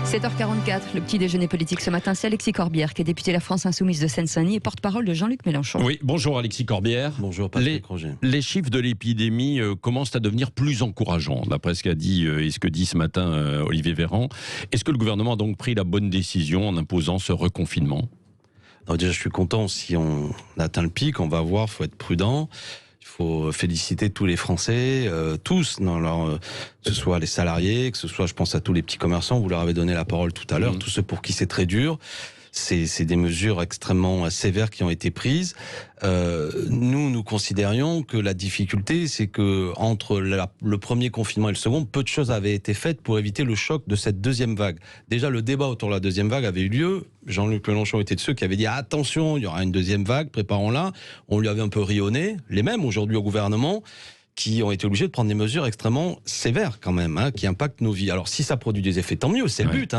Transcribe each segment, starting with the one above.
7h44, le petit déjeuner politique ce matin, c'est Alexis Corbière qui est député La France Insoumise de Seine-Saint-Denis et porte-parole de Jean-Luc Mélenchon. Oui, bonjour Alexis Corbière. Bonjour Patrick Roger. Les chiffres de l'épidémie commencent à devenir plus encourageants, d'après ce qu'a dit et ce que dit ce matin Olivier Véran. Est-ce que le gouvernement a donc pris la bonne décision en imposant ce reconfinement ? Alors déjà, je suis content si on atteint le pic, on va voir, il faut être prudent. Il faut féliciter tous les Français, tous, que ce soit les salariés, que ce soit, je pense à tous les petits commerçants, vous leur avez donné la parole tout à l'heure, tous ceux pour qui c'est très dur. C'est des mesures extrêmement sévères qui ont été prises. Nous considérions que la difficulté, c'est que entre le premier confinement et le second, peu de choses avaient été faites pour éviter le choc de cette deuxième vague. Déjà, le débat autour de la deuxième vague avait eu lieu. Jean-Luc Mélenchon était de ceux qui avaient dit « Attention, il y aura une deuxième vague, préparons-la ». On lui avait un peu rionné, les mêmes aujourd'hui au gouvernement, qui ont été obligés de prendre des mesures extrêmement sévères quand même, qui impactent nos vies. Alors si ça produit des effets, tant mieux, c'est le but.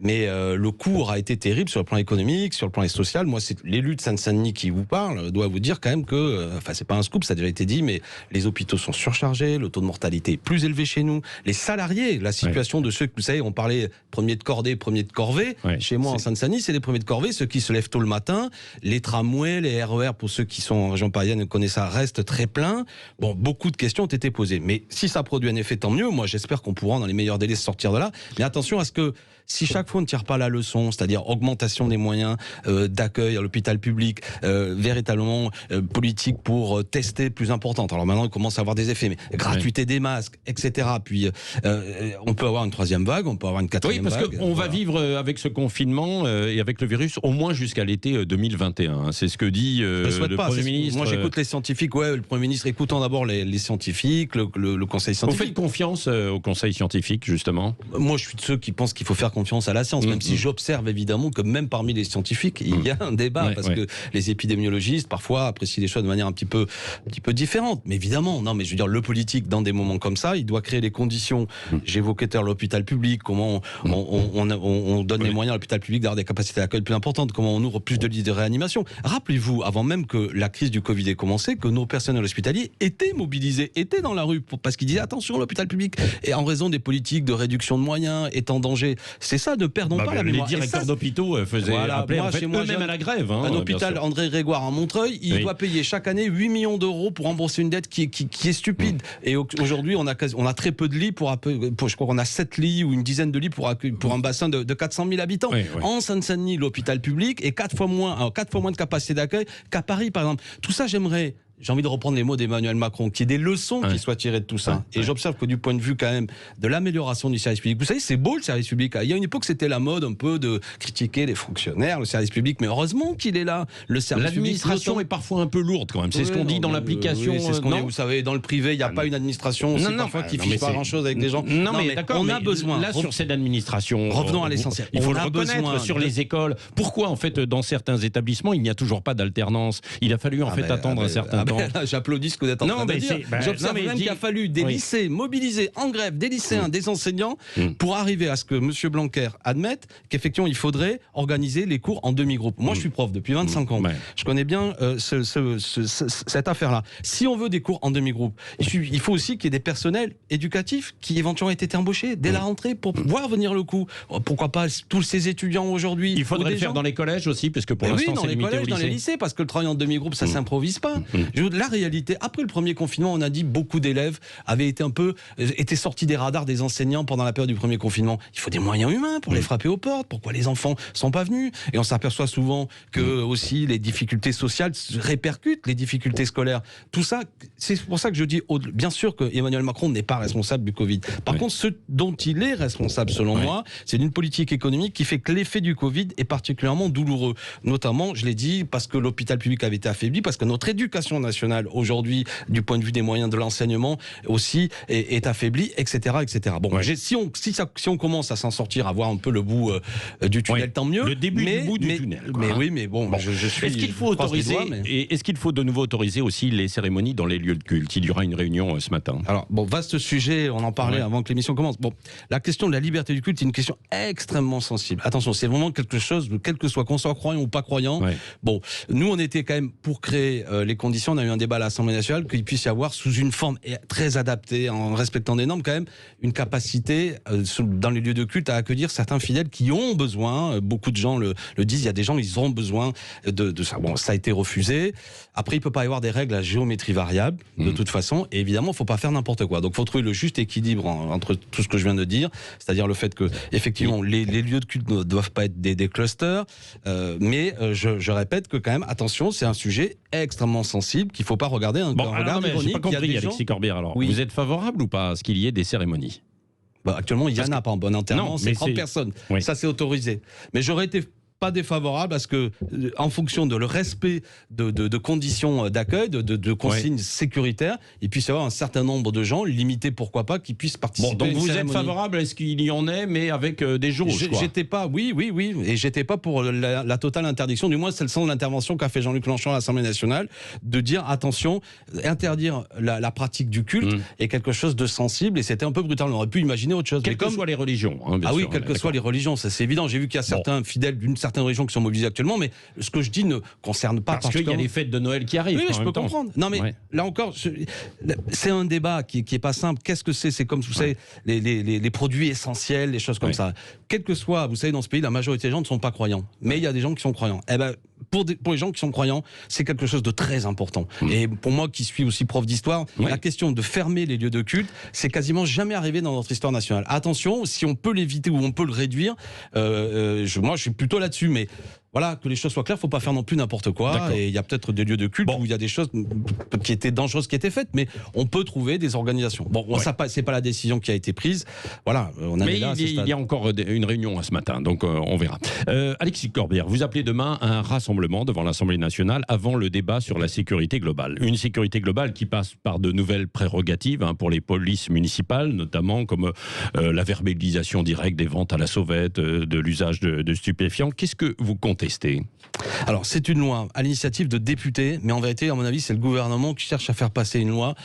Mais le coût aura été terrible sur le plan économique, sur le plan social. Moi, c'est l'élu de Seine-Saint-Denis qui vous parle, doit vous dire quand même que, c'est pas un scoop, ça a déjà été dit, mais les hôpitaux sont surchargés, le taux de mortalité est plus élevé chez nous. Les salariés, la situation de ceux que, vous savez, on parlait premiers de cordée, premiers de corvée. Chez moi, en Seine-Saint-Denis, c'est les premiers de corvée, ceux qui se lèvent tôt le matin. Les tramways, les RER, pour ceux qui sont en région parisienne et connaissent ça, restent très pleins. Bon, beaucoup de questions ont été posées. Mais si ça produit un effet, tant mieux. Moi, j'espère qu'on pourra, dans les meilleurs délais, sortir de là. Mais attention à ce que, si chaque fois on ne tire pas la leçon, c'est-à-dire augmentation des moyens d'accueil à l'hôpital public, véritablement politique pour tester plus importante. Alors maintenant, il commence à avoir des effets, mais gratuité des masques, etc. Puis on peut avoir une troisième vague, on peut avoir une quatrième vague. Oui, parce qu'on va vivre avec ce confinement et avec le virus au moins jusqu'à l'été 2021. C'est ce que dit le Premier ministre. Moi, j'écoute les scientifiques. Ouais, le Premier ministre, écoutant d'abord les scientifiques, le Conseil scientifique. Vous faites confiance au Conseil scientifique, justement ? Moi, je suis de ceux qui pensent qu'il faut faire confiance à la science, même si j'observe évidemment que même parmi les scientifiques, il y a un débat, parce que les épidémiologistes, parfois, apprécient les choses de manière un petit peu différente. Mais évidemment, non, mais je veux dire, le politique, dans des moments comme ça, il doit créer les conditions. J'évoquais tout à l'heure l'hôpital public, comment on donne les moyens à l'hôpital public d'avoir des capacités d'accueil plus importantes, comment on ouvre plus de lits de réanimation. Rappelez-vous, avant même que la crise du Covid ait commencé, que nos personnels hospitaliers étaient mobilisés, étaient dans la rue, parce qu'ils disaient attention, l'hôpital public, et en raison des politiques de réduction de moyens, est en danger. C'est ça, ne perdons pas la mémoire. Les directeurs d'hôpitaux faisaient appeler eux-mêmes à la grève. Un hôpital André Grégoire à Montreuil, il doit payer chaque année 8 millions d'euros pour rembourser une dette qui est stupide. Et aujourd'hui, on a très peu de lits je crois qu'on a 7 lits ou une dizaine de lits pour un bassin de 400 000 habitants. En Seine-Saint-Denis, l'hôpital public est 4 fois moins de capacité d'accueil qu'à Paris, par exemple. Tout ça, j'ai envie de reprendre les mots d'Emmanuel Macron, qu'il y ait des leçons qui soient tirées de tout ça. Et j'observe que du point de vue quand même de l'amélioration du service public, vous savez, c'est beau le service public. Il y a une époque, c'était la mode un peu de critiquer les fonctionnaires, le service public, mais heureusement qu'il est là. Le service L'administration est parfois un peu lourde quand même. C'est ce qu'on dit dans l'application. Oui, c'est ce qu'on dit. Vous savez, dans le privé, il n'y a pas une administration. C'est parfois qui fiche pas grand-chose avec des gens. Non, mais d'accord. On a besoin. Là, sur cette administration, revenons à l'essentiel. Il faut le reconnaître sur les écoles. Pourquoi en fait, dans certains établissements, il n'y a toujours pas d'alternance ? Il a fallu en fait attendre un certain temps. J'applaudis ce que vous êtes en train de dire. J'observe même qu'il a fallu des lycées mobilisés en grève, des lycéens, des enseignants, pour arriver à ce que M. Blanquer admette qu'effectivement il faudrait organiser les cours en demi-groupe. Moi je suis prof depuis 25 ans. Je connais bien cette affaire-là. Si on veut des cours en demi-groupe, il faut aussi qu'il y ait des personnels éducatifs qui éventuellement aient été embauchés dès la rentrée pour voir venir le coup. Pourquoi pas tous ces étudiants aujourd'hui ? Il faudrait le faire dans les collèges aussi, parce que pour l'instant c'est limité au lycée. Dans les lycées, parce que le travail en demi-groupe ça s'improvise pas. La réalité, après le premier confinement, on a dit beaucoup d'élèves avaient été sortis des radars des enseignants pendant la période du premier confinement. Il faut des moyens humains pour les frapper aux portes. Pourquoi les enfants sont pas venus ? Et on s'aperçoit souvent que aussi les difficultés sociales répercutent les difficultés scolaires. Tout ça, c'est pour ça que je dis, bien sûr que Emmanuel Macron n'est pas responsable du Covid. Par contre, ce dont il est responsable, selon moi, c'est d'une politique économique qui fait que l'effet du Covid est particulièrement douloureux. Notamment, je l'ai dit, parce que l'hôpital public avait été affaibli, parce que notre éducation nationale aujourd'hui, du point de vue des moyens de l'enseignement aussi, est affaibli, etc., etc. Bon, si on commence à s'en sortir, à voir un peu le bout du tunnel, tant mieux. Le début du bout du tunnel. Mais bon, je suis. Est-ce qu'il faut autoriser est-ce qu'il faut de nouveau autoriser aussi les cérémonies dans les lieux de culte ? Il y aura une réunion ce matin. Alors bon, vaste sujet. On en parlait avant que l'émission commence. Bon, la question de la liberté du culte est une question extrêmement sensible. Attention, c'est vraiment quelque chose, quel que soit qu'on soit croyant ou pas croyant. Bon, nous on était quand même pour créer les conditions on a eu un débat à l'Assemblée nationale, qu'il puisse y avoir sous une forme très adaptée, en respectant des normes quand même, une capacité dans les lieux de culte à accueillir certains fidèles qui ont besoin, beaucoup de gens le disent, il y a des gens, ils ont besoin de ça. Bon, ça a été refusé. Après, il peut pas y avoir des règles à géométrie variable, de toute façon, et évidemment, il faut pas faire n'importe quoi. Donc, il faut trouver le juste équilibre entre tout ce que je viens de dire, c'est-à-dire le fait que, effectivement, les lieux de culte ne doivent pas être des clusters, mais je répète que quand même, attention, c'est un sujet extrêmement sensible qu'il faut pas regarder un regard ironique. J'ai pas compris, Alexis Corbière. Alors, oui. Vous êtes favorable ou pas à ce qu'il y ait des cérémonies? Actuellement, il y en a pas en bon enterrement, c'est 30 personnes. Oui. Ça, c'est autorisé. Mais j'aurais été pas défavorable parce que, en fonction de le respect de conditions d'accueil, de consignes sécuritaires, il puisse y avoir un certain nombre de gens, limité pourquoi pas, qui puissent participer. Bon, donc à une vous cérémonie. êtes favorable à ce qu'il y en ait, mais avec des jauges, quoi. J'étais pas, oui, et j'étais pas pour la totale interdiction. Du moins, c'est le sens de l'intervention qu'a fait Jean-Luc Mélenchon à l'Assemblée nationale, de dire attention, interdire la pratique du culte est quelque chose de sensible, et c'était un peu brutal. On aurait pu imaginer autre chose. Quelles que soient les religions. Hein, bien sûr, quelles que soient les religions, ça c'est évident. J'ai vu qu'il y a certains fidèles d'une certaine religion qui sont mobilisés actuellement, mais ce que je dis ne concerne pas parce qu'il y a les fêtes de Noël qui arrivent. Oui, en je même peux temps. comprendre. Non, mais là encore, c'est un débat qui est pas simple. Qu'est-ce que c'est? C'est comme, vous savez, les produits essentiels, les choses comme ça. Quel que soit, vous savez, dans ce pays, la majorité des gens ne sont pas croyants. Mais il y a des gens qui sont croyants. Eh ben, pour les gens qui sont croyants, c'est quelque chose de très important. Et pour moi, qui suis aussi prof d'histoire, la question de fermer les lieux de culte, c'est quasiment jamais arrivé dans notre histoire nationale. Attention, si on peut l'éviter ou on peut le réduire, moi, je suis plutôt là-dessus, mais voilà, que les choses soient claires, il ne faut pas faire non plus n'importe quoi. Et il y a peut-être des lieux de culte où il y a des choses qui étaient dangereuses qui étaient faites, mais on peut trouver des organisations. Bon, c'est pas la décision qui a été prise. Voilà, on mais il y a encore une réunion ce matin, donc on verra. Alexis Corbière, vous appelez demain un rassemblement devant l'Assemblée nationale avant le débat sur la sécurité globale. Une sécurité globale qui passe par de nouvelles prérogatives pour les polices municipales, notamment comme la verbalisation directe des ventes à la sauvette, de l'usage de stupéfiants. Qu'est-ce que vous contestez? Alors, c'est une loi à l'initiative de députés, mais en vérité, à mon avis, c'est le gouvernement qui cherche à faire passer une loi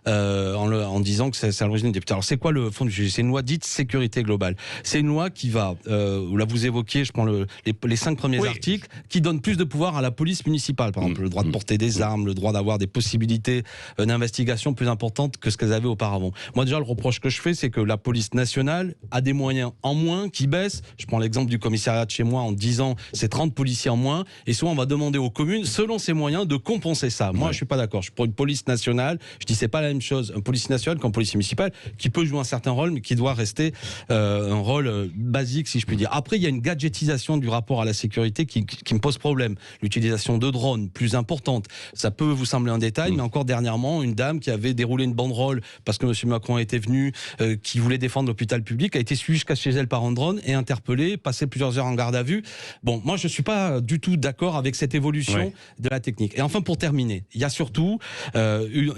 en disant que c'est à l'origine des députés. Alors, c'est quoi le fond du sujet? C'est une loi dite sécurité globale. C'est une loi qui va, là vous évoquiez, je prends les 5 premiers articles, qui donnent plus de pouvoir à la police municipale. Par exemple, le droit de porter des armes, le droit d'avoir des possibilités d'investigation plus importantes que ce qu'elles avaient auparavant. Moi, déjà, le reproche que je fais, c'est que la police nationale a des moyens en moins qui baissent. Je prends l'exemple du commissariat de chez moi en 10 ans, c'est 30 policiers en moins, et souvent on va demander aux communes, selon ces moyens, de compenser ça. Moi, je suis pas d'accord. Je suis pour une police nationale. Je dis c'est pas la même chose, un policier national qu'un policier municipal, qui peut jouer un certain rôle, mais qui doit rester un rôle basique, si je puis dire. Après, il y a une gadgetisation du rapport à la sécurité qui me pose problème. L'utilisation de drones plus importante. Ça peut vous sembler un détail, mais encore dernièrement, une dame qui avait déroulé une banderole parce que M. Macron était venu, qui voulait défendre l'hôpital public, a été suivie jusqu'à chez elle par un drone et interpellée, passé plusieurs heures en garde à vue. Bon, moi, je suis pas du tout d'accord avec cette évolution de la technique. Et enfin, pour terminer, il y a surtout,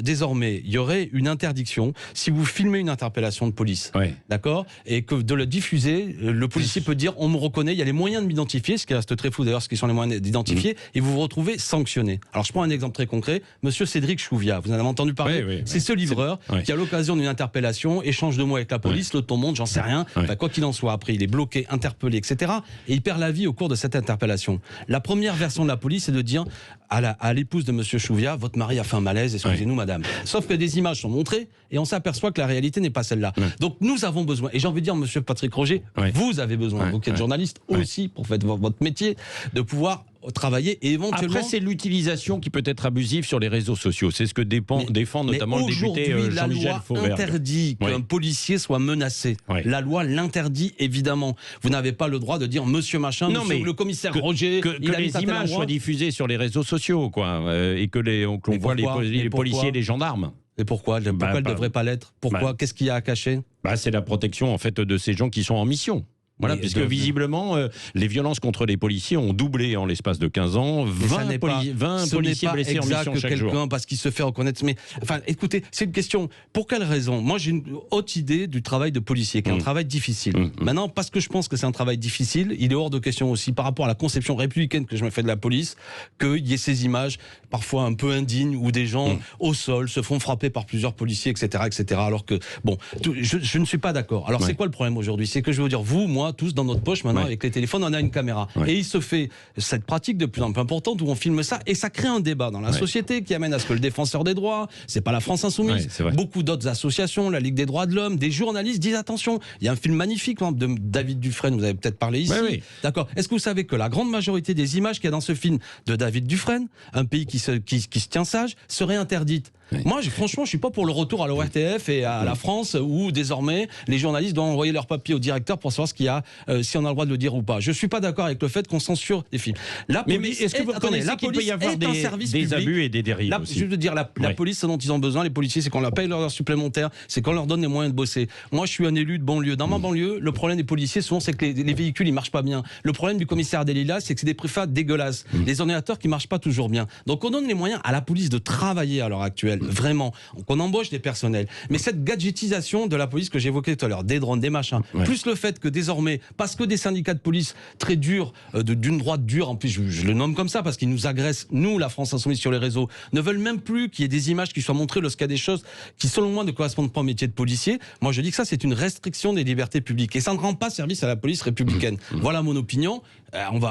désormais, il y aurait une interdiction si vous filmez une interpellation de police, d'accord, et que de le diffuser, le policier peut dire on me reconnaît, il y a les moyens de m'identifier, ce qui reste très flou d'ailleurs, ce qui sont les moyens d'identifier, et vous vous retrouvez sanctionné. Alors je prends un exemple très concret, Monsieur Cédric Chouviat, vous en avez entendu parler, c'est ce livreur qui à l'occasion d'une interpellation échange de mots avec la police, le ton monte, j'en sais rien, enfin, quoi qu'il en soit, après il est bloqué, interpellé, etc. Et il perd la vie au cours de cette interpellation. La première version de la police, c'est de dire à l'épouse de Monsieur Chouviat, votre mari a fait un malaise, excusez-nous madame. Sauf que des images sont montrées et on s'aperçoit que la réalité n'est pas celle-là. Donc nous avons besoin, et j'ai envie de dire Monsieur Patrick Roger, vous avez besoin, vous qui êtes journaliste aussi, pour faire votre métier, de pouvoir travailler et éventuellement... Après, c'est l'utilisation qui peut être abusive sur les réseaux sociaux. C'est ce que défend notamment le député Jean-Michel Fauvergue. La loi interdit qu'un policier soit menacé. La loi l'interdit, évidemment. Vous n'avez pas le droit de dire monsieur machin, monsieur le commissaire Roger... Que les images soient diffusées sur les réseaux sociaux, quoi, et que qu'on voit les policiers et les gendarmes. Et pourquoi elles ne devraient pas l'être? Pourquoi? Qu'est-ce qu'il y a à cacher? C'est la protection, en fait, de ces gens qui sont en mission. Voilà, puisque visiblement, les violences contre les policiers ont doublé en l'espace de 15 ans. 20 policiers blessés en mission chaque jour. Parce qu'il se fait reconnaître. Mais enfin, écoutez, c'est une question. Pour quelle raison? Moi, j'ai une haute idée du travail de policier, qui est un travail difficile. Maintenant, parce que je pense que c'est un travail difficile, il est hors de question aussi, par rapport à la conception républicaine que je me fais de la police, qu'il y ait ces images parfois un peu indignes où des gens au sol se font frapper par plusieurs policiers, etc., etc. Alors que, bon, je ne suis pas d'accord. Alors, c'est quoi le problème aujourd'hui? C'est que je veux dire, vous, moi, a tous dans notre poche maintenant, avec les téléphones, on a une caméra. Et il se fait cette pratique de plus en plus importante où on filme ça, et ça crée un débat dans la société qui amène à ce que le défenseur des droits, c'est pas la France Insoumise, beaucoup d'autres associations, la Ligue des droits de l'homme, des journalistes disent attention, il y a un film magnifique de David Dufresne, vous avez peut-être parlé ici. D'accord. Est-ce que vous savez que la grande majorité des images qu'il y a dans ce film de David Dufresne, un pays qui se tient sage, serait interdite? Moi, franchement, je suis pas pour le retour à l'ORTF et à la France où désormais les journalistes doivent envoyer leur papier au directeur pour savoir ce qu'il y a, si on a le droit de le dire ou pas. Je suis pas d'accord avec le fait qu'on censure des films. La police, mais est-ce que vous reconnaissez qu'il peut y avoir des abus et des dérives aussi? Je veux dire, la police, ce dont ils ont besoin, les policiers, c'est qu'on leur paye leur heure supplémentaire, c'est qu'on leur donne les moyens de bosser. Moi, je suis un élu de banlieue. Dans ma banlieue, le problème des policiers, souvent, c'est que les véhicules, ils marchent pas bien. Le problème du commissaire des Lilas, c'est que c'est des préfats dégueulasses. Les ordinateurs qui marchent pas toujours bien. Donc, on donne les moyens à la police de travailler à l'heure actuelle, vraiment. On embauche des personnels. Mais cette gadgetisation de la police que j'évoquais tout à l'heure, des drones, des machins, plus le fait que désormais, parce que des syndicats de police très durs, d'une droite dure, en plus je le nomme comme ça, parce qu'ils nous agressent, nous, la France Insoumise sur les réseaux, ne veulent même plus qu'il y ait des images qui soient montrées lorsqu'il y a des choses qui, selon moi, ne correspondent pas au métier de policier. Moi, je dis que ça, c'est une restriction des libertés publiques. Et ça ne rend pas service à la police républicaine. Voilà mon opinion.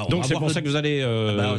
Donc c'est pour ça que vous allez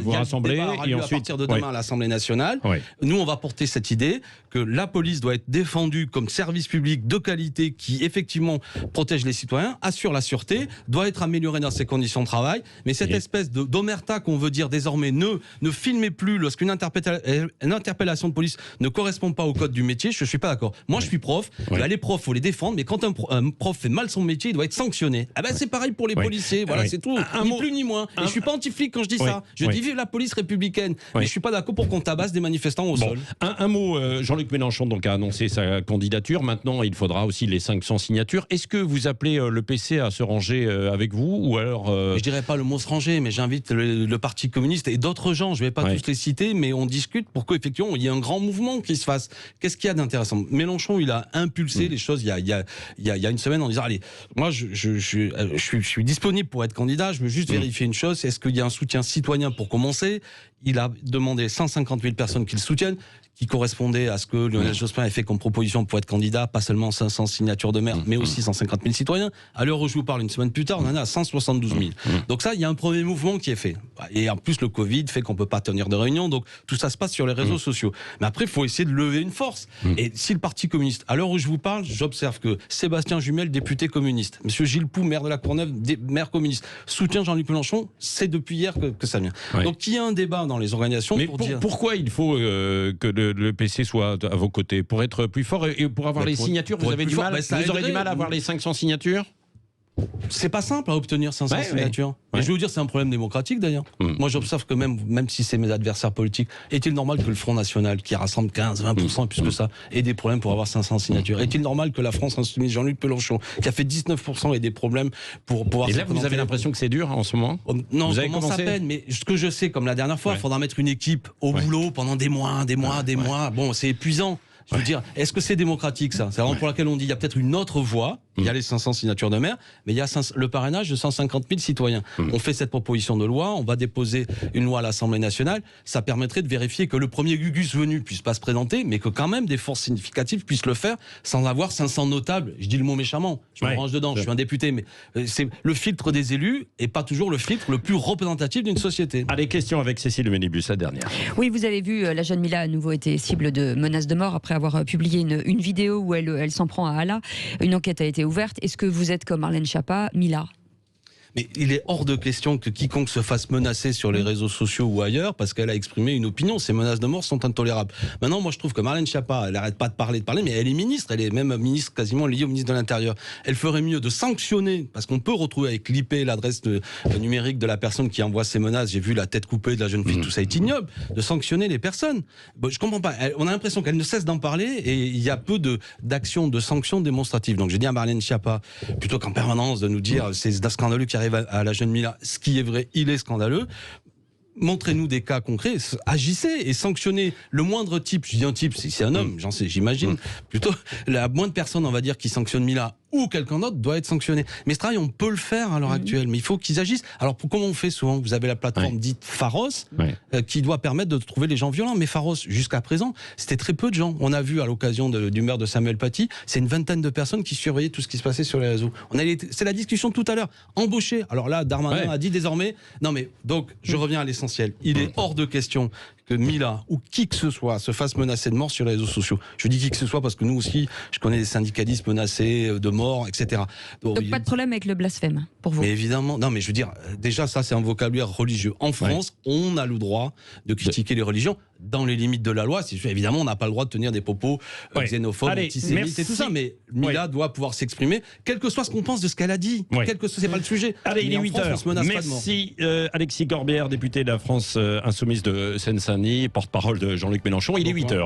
vous rassembler et ensuite, à partir de demain à l'Assemblée nationale. Nous, on va porter cette idée que la police doit être défendue comme service public de qualité qui effectivement protège les citoyens, assure la sûreté, doit être améliorée dans ses conditions de travail. Mais cette espèce d'omerta qu'on veut dire désormais ne filmez plus lorsqu'une interpellation de police ne correspond pas au code du métier, je suis pas d'accord. Moi, je suis prof. Les profs, faut les défendre, mais quand un prof fait mal son métier, il doit être sanctionné. C'est pareil pour les policiers. Voilà, c'est tout. Ni plus ni moins. Et je suis pas anti-flic quand je dis ça. Je dis vive la police républicaine. Mais je suis pas d'accord pour qu'on tabasse des manifestants au sol. Un mot, Jean-Luc Mélenchon donc a annoncé sa candidature. Maintenant, il faudra aussi les 500 signatures. Est-ce que vous appelez le PC à se ranger avec vous ou alors Je dirais pas le mot se ranger, mais j'invite le Parti communiste et d'autres gens. Je vais pas tous les citer, mais on discute pour qu'effectivement il y ait un grand mouvement qui se fasse. Qu'est-ce qu'il y a d'intéressant? Mélenchon, il a impulsé les choses il y a une semaine en disant allez, moi je suis disponible pour être candidat. Je veux juste vérifier une chose, est-ce qu'il y a un soutien citoyen pour commencer? Il a demandé 150 000 personnes qui le soutiennent, qui correspondait à ce que Lionel Jospin avait fait comme proposition pour être candidat, pas seulement 500 signatures de maire, mais aussi 150 000 citoyens. À l'heure où je vous parle, une semaine plus tard, on en est à 172 000. Donc ça, il y a un premier mouvement qui est fait. Et en plus, le Covid fait qu'on peut pas tenir de réunion, donc tout ça se passe sur les réseaux sociaux. Mais après, il faut essayer de lever une force. Et si le Parti communiste, à l'heure où je vous parle, j'observe que Sébastien Jumel, député communiste, Monsieur Gilles Poux, maire de la Courneuve, maire communiste, soutient Jean-Luc Mélenchon, c'est depuis hier que ça vient. Donc il y a un débat dans les organisations pour dire... Pourquoi il faut que le PC soit à vos côtés? Pour être plus fort et pour avoir les signatures, vous avez du mal, vous aurez du mal à avoir les 500 signatures? C'est pas simple à obtenir 500 signatures. Et je vais vous dire, c'est un problème démocratique d'ailleurs. Moi, j'observe que même si c'est mes adversaires politiques, est-il normal que le Front National, qui rassemble 15-20% et plus que ça, ait des problèmes pour avoir 500 signatures? Est-il normal que la France Insoumise, Jean-Luc Mélenchon, qui a fait 19%, ait des problèmes pour pouvoir... Et là, vous avez l'impression que c'est dur en ce moment? Non, vous commence à peine, mais ce que je sais, comme la dernière fois, il faudra mettre une équipe au boulot pendant des mois. Bon, c'est épuisant. Je veux dire, est-ce que c'est démocratique ça? C'est la raison pour laquelle on dit il y a peut-être une autre voie. Il y a les 500 signatures de maire, mais il y a le parrainage de 150 000 citoyens. On fait cette proposition de loi, on va déposer une loi à l'Assemblée nationale. Ça permettrait de vérifier que le premier Gugus venu puisse pas se présenter, mais que quand même des forces significatives puissent le faire sans avoir 500 notables. Je dis le mot méchamment, je me range dedans, je suis un député, mais c'est le filtre des élus et pas toujours le filtre le plus représentatif d'une société. Allez, question avec Cécile Ménibus, la dernière. Oui, vous avez vu, la jeune Mila a à nouveau été cible de menaces de mort après avoir publié une vidéo où elle s'en prend à Allah. Une enquête a été ouverte. Est-ce que vous êtes comme Marlène Schiappa, Mila? Mais il est hors de question que quiconque se fasse menacer sur les réseaux sociaux ou ailleurs parce qu'elle a exprimé une opinion. Ces menaces de mort sont intolérables. Maintenant, moi, je trouve que Marlène Schiappa, elle n'arrête pas de parler, mais elle est ministre. Elle est même ministre quasiment liée au ministre de l'Intérieur. Elle ferait mieux de sanctionner, parce qu'on peut retrouver avec l'IP, l'adresse numérique de la personne qui envoie ces menaces. J'ai vu la tête coupée de la jeune fille, tout ça est ignoble. De sanctionner les personnes. Bon, je comprends pas. On a l'impression qu'elle ne cesse d'en parler et il y a peu d'actions, de sanctions démonstratives. Donc, j'ai dit à Marlène Schiappa, plutôt qu'en permanence de nous dire c'est scandaleux qui arrive à la jeune Mila, ce qui est vrai, il est scandaleux. Montrez-nous des cas concrets, agissez et sanctionnez le moindre type. Je dis un type, c'est un homme, j'en sais, j'imagine. Plutôt la moindre personne, on va dire, qui sanctionne Mila ou quelqu'un d'autre doit être sanctionné. Mais ce travail, on peut le faire à l'heure actuelle, mais il faut qu'ils agissent. Alors, comment on fait souvent? Vous avez la plateforme dite Pharos, qui doit permettre de trouver les gens violents. Mais Pharos, jusqu'à présent, c'était très peu de gens. On a vu à l'occasion du meurtre de Samuel Paty, c'est une vingtaine de personnes qui surveillaient tout ce qui se passait sur les réseaux. C'est la discussion tout à l'heure. Embaucher. Alors là, Darmanin a dit désormais... Non mais, donc, je reviens à l'essentiel. Il est hors de question que Mila ou qui que ce soit se fasse menacer de mort sur les réseaux sociaux. Je dis qui que ce soit parce que nous aussi, je connais des syndicalistes menacés de mort, etc. Donc pas de problème avec le blasphème pour vous? Mais évidemment, non mais je veux dire, déjà ça c'est un vocabulaire religieux. En France, on a le droit de critiquer les religions dans les limites de la loi. Évidemment, on n'a pas le droit de tenir des propos xénophobes, antisémites et tout ça, mais Mila doit pouvoir s'exprimer, quel que soit ce qu'on pense de ce qu'elle a dit. Quel que soit, c'est pas le sujet. Allez, il est 8h. Merci Alexis Corbière, député de la France Insoumise de Seine-Saint-Denis, porte-parole de Jean-Luc Mélenchon. Il est 8h.